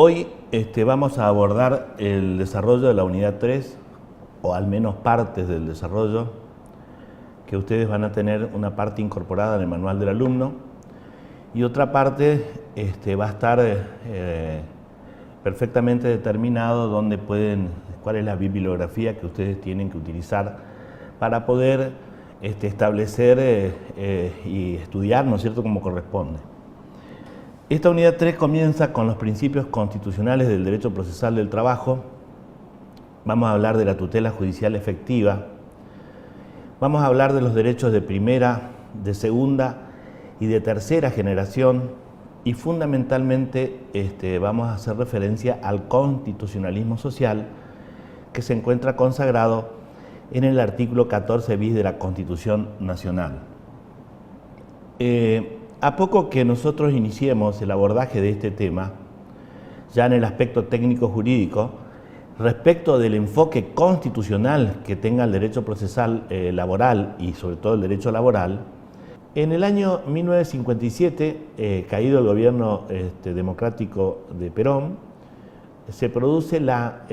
Hoy vamos a abordar el desarrollo de la unidad 3, o al menos partes del desarrollo, que ustedes van a tener una parte incorporada en el manual del alumno y otra parte va a estar perfectamente determinado cuál es la bibliografía que ustedes tienen que utilizar para poder establecer y estudiar, ¿no es cierto?, como corresponde. Esta unidad 3 comienza con los principios constitucionales del derecho procesal del trabajo. Vamos a hablar de la tutela judicial efectiva. Vamos a hablar de los derechos de primera, de segunda y de tercera generación. Y fundamentalmente vamos a hacer referencia al constitucionalismo social que se encuentra consagrado en el artículo 14 bis de la Constitución Nacional. A poco que nosotros iniciemos el abordaje de este tema, ya en el aspecto técnico-jurídico, respecto del enfoque constitucional que tenga el derecho procesal laboral y sobre todo el derecho laboral, en el año 1957, caído el gobierno democrático de Perón, se produce la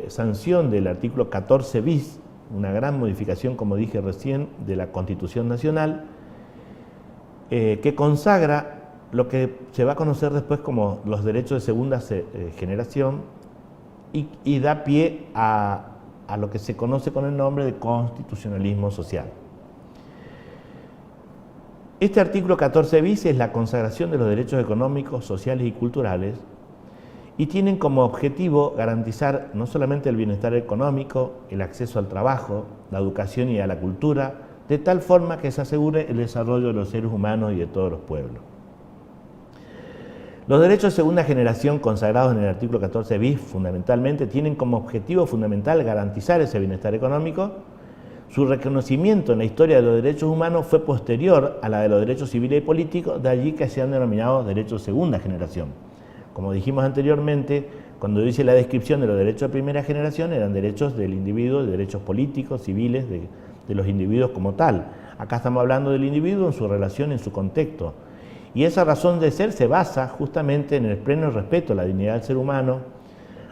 sanción del artículo 14 bis, una gran modificación, como dije recién, de la Constitución Nacional, que consagra lo que se va a conocer después como los derechos de segunda generación y da pie a lo que se conoce con el nombre de constitucionalismo social. Este artículo 14 bis es la consagración de los derechos económicos, sociales y culturales y tienen como objetivo garantizar no solamente el bienestar económico, el acceso al trabajo, la educación y a la cultura, de tal forma que se asegure el desarrollo de los seres humanos y de todos los pueblos. Los derechos de segunda generación consagrados en el artículo 14 bis fundamentalmente tienen como objetivo fundamental garantizar ese bienestar económico. Su reconocimiento en la historia de los derechos humanos fue posterior a la de los derechos civiles y políticos, de allí que se han denominado derechos de segunda generación. Como dijimos anteriormente, cuando dice la descripción de los derechos de primera generación, eran derechos del individuo, derechos políticos, civiles, de los individuos como tal. Acá estamos hablando del individuo en su relación, en su contexto. Y esa razón de ser se basa justamente en el pleno respeto a la dignidad del ser humano,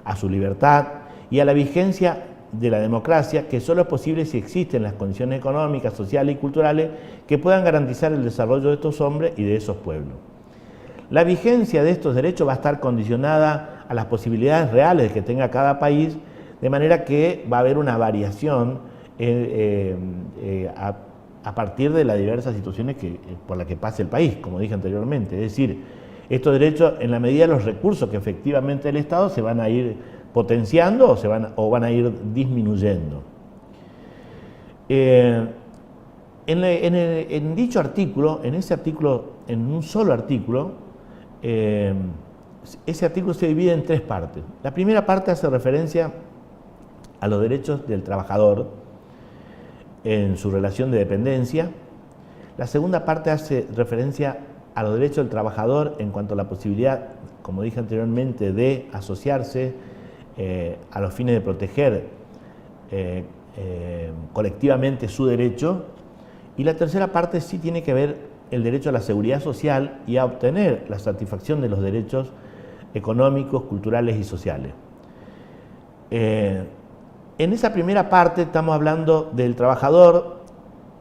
a su libertad y a la vigencia de la democracia, que solo es posible si existen las condiciones económicas, sociales y culturales que puedan garantizar el desarrollo de estos hombres y de esos pueblos. La vigencia de estos derechos va a estar condicionada a las posibilidades reales que tenga cada país, de manera que va a haber una variación a partir de las diversas situaciones por las que pase el país, como dije anteriormente. Es decir, estos derechos, en la medida de los recursos que efectivamente el Estado se van a ir potenciando o van a ir disminuyendo. En dicho artículo, en un solo artículo, ese artículo se divide en tres partes. La primera parte hace referencia a los derechos del trabajador en su relación de dependencia. La segunda parte hace referencia a los derechos del trabajador en cuanto a la posibilidad, como dije anteriormente, de asociarse a los fines de proteger colectivamente su derecho. Y la tercera parte sí tiene que ver el derecho a la seguridad social y a obtener la satisfacción de los derechos económicos, culturales y sociales. En esa primera parte estamos hablando del trabajador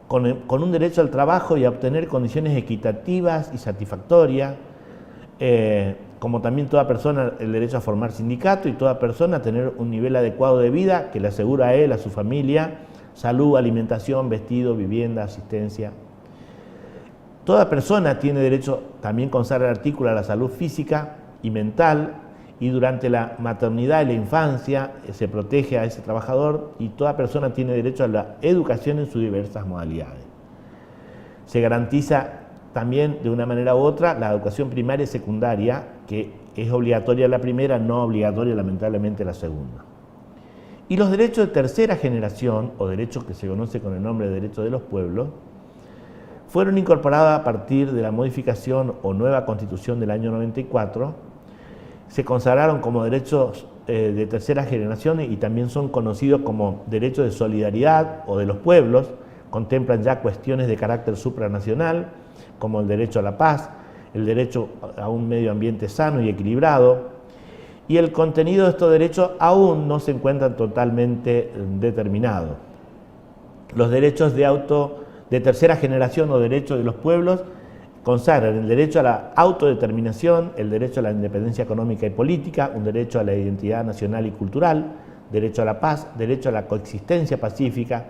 con un derecho al trabajo y a obtener condiciones equitativas y satisfactorias, como también toda persona el derecho a formar sindicato y toda persona a tener un nivel adecuado de vida que le asegura a él, a su familia, salud, alimentación, vestido, vivienda, asistencia. Toda persona tiene derecho, también consagra el artículo, a la salud física y mental, y durante la maternidad y la infancia se protege a ese trabajador, y toda persona tiene derecho a la educación en sus diversas modalidades. Se garantiza también de una manera u otra la educación primaria y secundaria, que es obligatoria la primera, no obligatoria lamentablemente la segunda. Y los derechos de tercera generación, o derechos que se conoce con el nombre de derechos de los pueblos, fueron incorporados a partir de la modificación o nueva constitución del año 94, se consagraron como derechos de tercera generación y también son conocidos como derechos de solidaridad o de los pueblos, contemplan ya cuestiones de carácter supranacional, como el derecho a la paz, el derecho a un medio ambiente sano y equilibrado, y el contenido de estos derechos aún no se encuentran totalmente determinados. Los derechos de tercera generación o derechos de los pueblos consagran el derecho a la autodeterminación, el derecho a la independencia económica y política, un derecho a la identidad nacional y cultural, derecho a la paz, derecho a la coexistencia pacífica,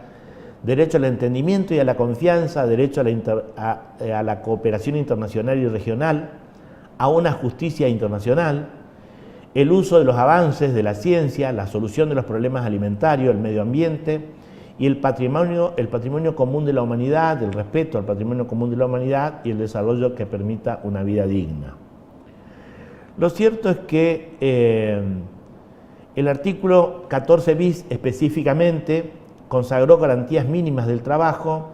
derecho al entendimiento y a la confianza, derecho a la cooperación internacional y regional, a una justicia internacional, el uso de los avances de la ciencia, la solución de los problemas alimentarios, el medio ambiente y el patrimonio común de la humanidad, el respeto al patrimonio común de la humanidad y el desarrollo que permita una vida digna. Lo cierto es que el artículo 14 bis específicamente consagró garantías mínimas del trabajo.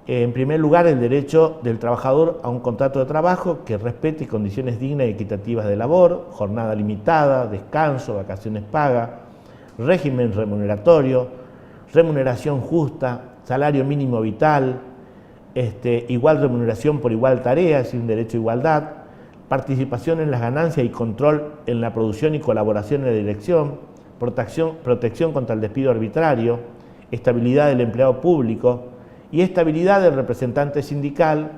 En primer lugar, el derecho del trabajador a un contrato de trabajo que respete condiciones dignas y equitativas de labor, jornada limitada, descanso, vacaciones pagas, régimen remuneratorio, remuneración justa, salario mínimo vital, igual remuneración por igual tarea, es decir, un derecho a igualdad, participación en las ganancias y control en la producción y colaboración en la dirección, protección contra el despido arbitrario, estabilidad del empleado público y estabilidad del representante sindical,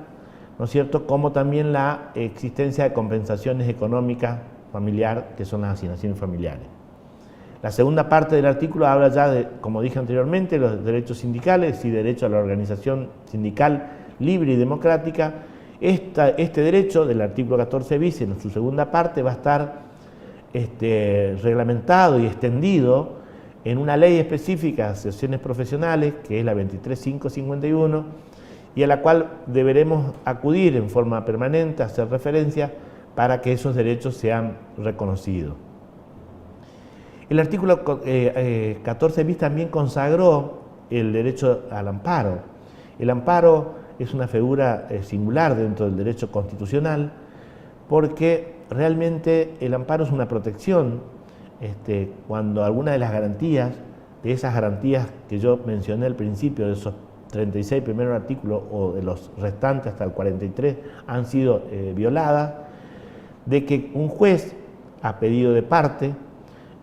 ¿no es cierto?, como también la existencia de compensaciones económicas familiar, que son las asignaciones familiares. La segunda parte del artículo habla ya de, como dije anteriormente, los derechos sindicales y derecho a la organización sindical libre y democrática. Este derecho del artículo 14 bis, en su segunda parte, va a estar reglamentado y extendido en una ley específica de asociaciones profesionales, que es la 23551, y a la cual deberemos acudir en forma permanente, hacer referencia para que esos derechos sean reconocidos. El artículo 14 bis también consagró el derecho al amparo. El amparo es una figura singular dentro del derecho constitucional porque realmente el amparo es una protección cuando alguna de las garantías, de esas garantías que yo mencioné al principio, de esos 36 primeros artículos o de los restantes hasta el 43 han sido violadas, de que un juez a pedido de parte,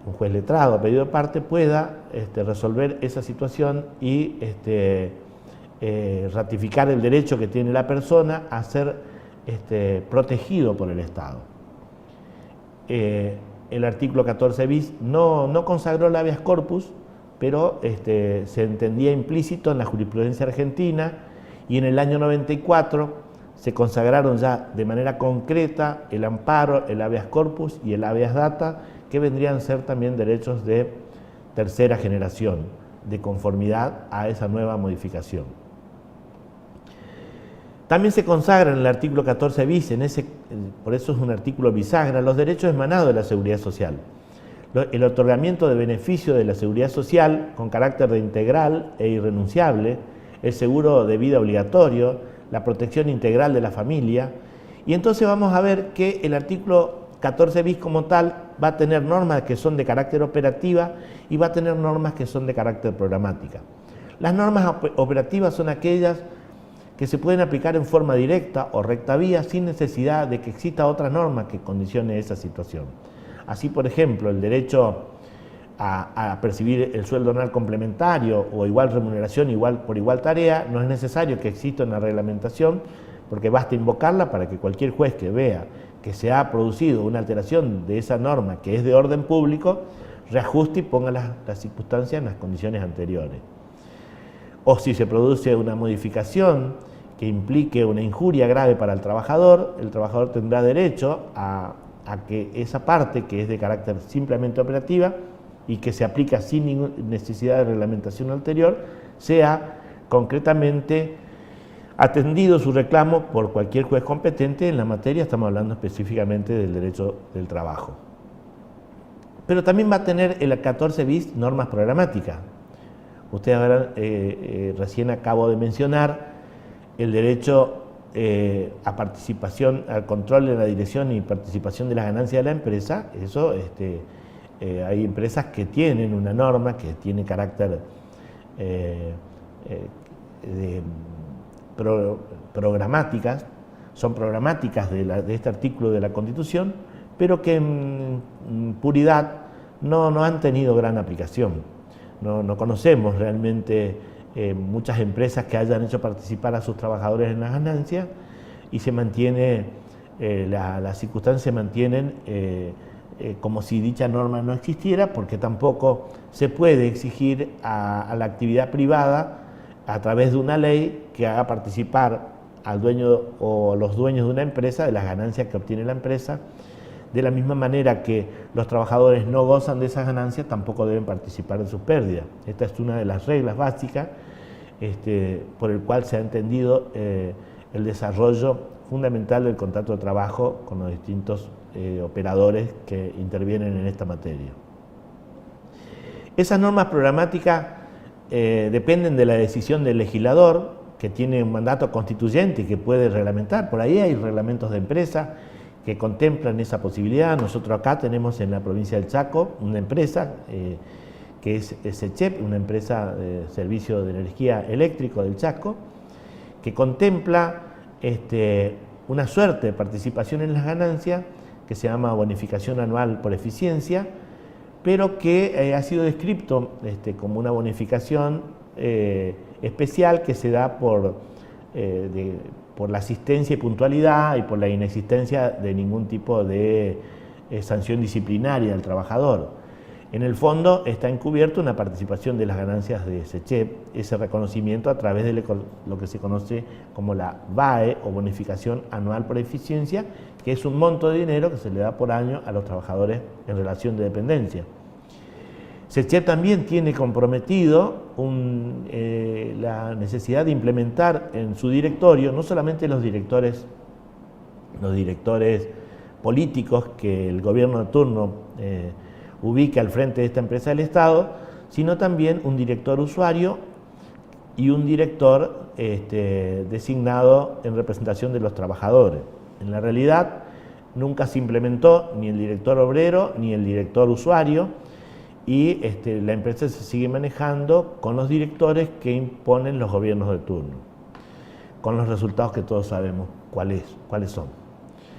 un juez letrado a pedido de parte pueda resolver esa situación y ratificar el derecho que tiene la persona a ser protegido por el Estado. El artículo 14 bis no consagró el habeas corpus, pero se entendía implícito en la jurisprudencia argentina y en el año 94 se consagraron ya de manera concreta el amparo, el habeas corpus y el habeas data, que vendrían a ser también derechos de tercera generación, de conformidad a esa nueva modificación. También se consagra en el artículo 14 bis, por eso es un artículo bisagra, los derechos emanados de la seguridad social. El otorgamiento de beneficios de la seguridad social con carácter de integral e irrenunciable, el seguro de vida obligatorio, la protección integral de la familia. Y entonces vamos a ver que el artículo 14 bis como tal va a tener normas que son de carácter operativa y va a tener normas que son de carácter programática. Las normas operativas son aquellas que se pueden aplicar en forma directa o recta vía sin necesidad de que exista otra norma que condicione esa situación. Así, por ejemplo, el derecho a percibir el sueldo anual complementario o igual remuneración por igual tarea, no es necesario que exista una reglamentación, porque basta invocarla para que cualquier juez que vea que se ha producido una alteración de esa norma que es de orden público, reajuste y ponga las circunstancias en las condiciones anteriores. O si se produce una modificación que implique una injuria grave para el trabajador tendrá derecho a que esa parte que es de carácter simplemente operativa y que se aplica sin ninguna necesidad de reglamentación anterior, sea concretamente atendido su reclamo por cualquier juez competente en la materia. Estamos hablando específicamente del derecho del trabajo. Pero también va a tener el 14 bis normas programáticas. Ustedes verán, recién acabo de mencionar el derecho a participación, al control de la dirección y participación de las ganancias de la empresa. Eso, hay empresas que tienen una norma que tiene carácter programáticas, son programáticas de este artículo de la Constitución, pero que en puridad no han tenido gran aplicación. No conocemos realmente muchas empresas que hayan hecho participar a sus trabajadores en las ganancias y se mantiene, las circunstancias se mantienen como si dicha norma no existiera, porque tampoco se puede exigir a la actividad privada a través de una ley que haga participar al dueño o los dueños de una empresa de las ganancias que obtiene la empresa. De la misma manera que los trabajadores no gozan de esas ganancias, tampoco deben participar de sus pérdidas. Esta es una de las reglas básicas por el cual se ha entendido el desarrollo fundamental del contrato de trabajo con los distintos operadores que intervienen en esta materia. Esas normas programáticas dependen de la decisión del legislador, que tiene un mandato constituyente y que puede reglamentar. Por ahí hay reglamentos de empresa que contemplan esa posibilidad. Nosotros acá tenemos en la provincia del Chaco una empresa que es SECHEP, una empresa de servicio de energía eléctrico del Chaco, que contempla una suerte de participación en las ganancias que se llama bonificación anual por eficiencia, pero que ha sido descrito como una bonificación especial que se da por la asistencia y puntualidad y por la inexistencia de ningún tipo de sanción disciplinaria al trabajador. En el fondo está encubierto una participación de las ganancias de SECHEP, ese reconocimiento a través de lo que se conoce como la BAE o bonificación anual por eficiencia, que es un monto de dinero que se le da por año a los trabajadores en relación de dependencia. SECHEP también tiene comprometido la necesidad de implementar en su directorio, no solamente los directores políticos que el gobierno de turno ubique al frente de esta empresa del Estado, sino también un director usuario y un director designado en representación de los trabajadores. En la realidad, nunca se implementó ni el director obrero ni el director usuario, y la empresa se sigue manejando con los directores que imponen los gobiernos de turno, con los resultados que todos sabemos cuáles son.